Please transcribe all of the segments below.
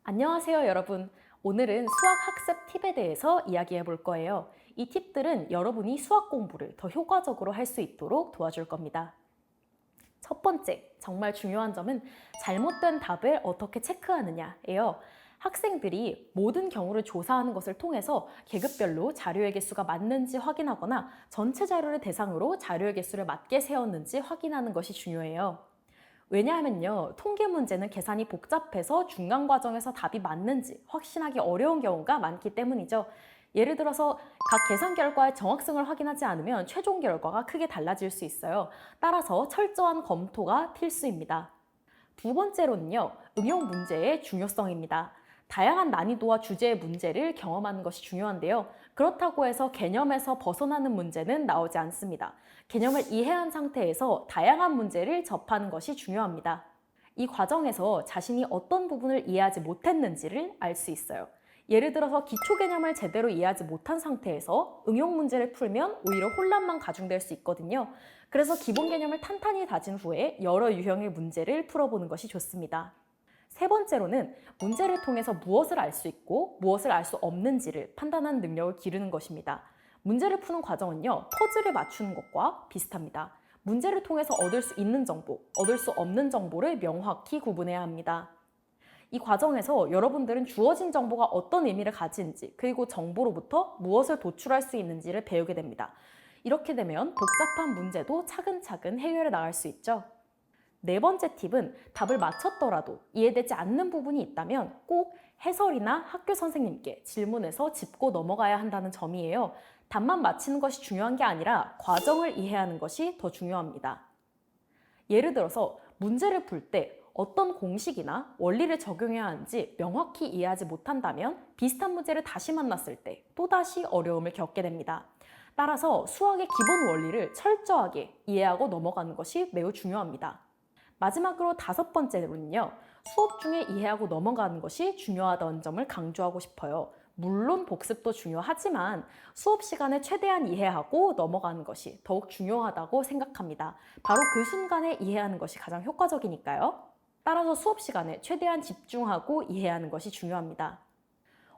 안녕하세요, 여러분. 오늘은 수학 학습 팁에 대해서 이야기해 볼 거예요. 이 팁들은 여러분이 수학 공부를 더 효과적으로 할 수 있도록 도와줄 겁니다. 첫 번째, 정말 중요한 점은 잘못된 답을 어떻게 체크하느냐예요. 학생들이 모든 경우를 조사하는 것을 통해서 계급별로 자료의 개수가 맞는지 확인하거나 전체 자료를 대상으로 자료의 개수를 맞게 세웠는지 확인하는 것이 중요해요. 왜냐하면요, 통계 문제는 계산이 복잡해서 중간 과정에서 답이 맞는지 확신하기 어려운 경우가 많기 때문이죠. 예를 들어서 각 계산 결과의 정확성을 확인하지 않으면 최종 결과가 크게 달라질 수 있어요. 따라서 철저한 검토가 필수입니다. 두 번째로는요, 응용 문제의 중요성입니다. 다양한 난이도와 주제의 문제를 경험하는 것이 중요한데요. 그렇다고 해서 개념에서 벗어나는 문제는 나오지 않습니다. 개념을 이해한 상태에서 다양한 문제를 접하는 것이 중요합니다. 이 과정에서 자신이 어떤 부분을 이해하지 못했는지를 알 수 있어요. 예를 들어서 기초 개념을 제대로 이해하지 못한 상태에서 응용 문제를 풀면 오히려 혼란만 가중될 수 있거든요. 그래서 기본 개념을 탄탄히 다진 후에 여러 유형의 문제를 풀어보는 것이 좋습니다. 세 번째로는 문제를 통해서 무엇을 알 수 있고 무엇을 알 수 없는지를 판단하는 능력을 기르는 것입니다. 문제를 푸는 과정은요, 퍼즐을 맞추는 것과 비슷합니다. 문제를 통해서 얻을 수 있는 정보, 얻을 수 없는 정보를 명확히 구분해야 합니다. 이 과정에서 여러분들은 주어진 정보가 어떤 의미를 가지는지, 그리고 정보로부터 무엇을 도출할 수 있는지를 배우게 됩니다. 이렇게 되면 복잡한 문제도 차근차근 해결해 나갈 수 있죠. 네 번째 팁은 답을 맞췄더라도 이해되지 않는 부분이 있다면 꼭 해설이나 학교 선생님께 질문해서 짚고 넘어가야 한다는 점이에요. 답만 맞히는 것이 중요한 게 아니라 과정을 이해하는 것이 더 중요합니다. 예를 들어서 문제를 풀 때 어떤 공식이나 원리를 적용해야 하는지 명확히 이해하지 못한다면 비슷한 문제를 다시 만났을 때 또다시 어려움을 겪게 됩니다. 따라서 수학의 기본 원리를 철저하게 이해하고 넘어가는 것이 매우 중요합니다. 마지막으로 다섯 번째로는요, 수업 중에 이해하고 넘어가는 것이 중요하다는 점을 강조하고 싶어요. 물론 복습도 중요하지만 수업 시간에 최대한 이해하고 넘어가는 것이 더욱 중요하다고 생각합니다. 바로 그 순간에 이해하는 것이 가장 효과적이니까요. 따라서 수업 시간에 최대한 집중하고 이해하는 것이 중요합니다.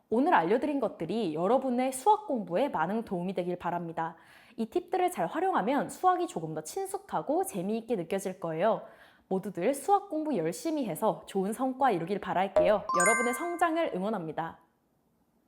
오늘 알려드린 것들이 여러분의 수학 공부에 많은 도움이 되길 바랍니다. 이 팁들을 잘 활용하면 수학이 조금 더 친숙하고 재미있게 느껴질 거예요. 모두들 수학 공부 열심히 해서 좋은 성과 이루길 바랄게요. 여러분의 성장을 응원합니다.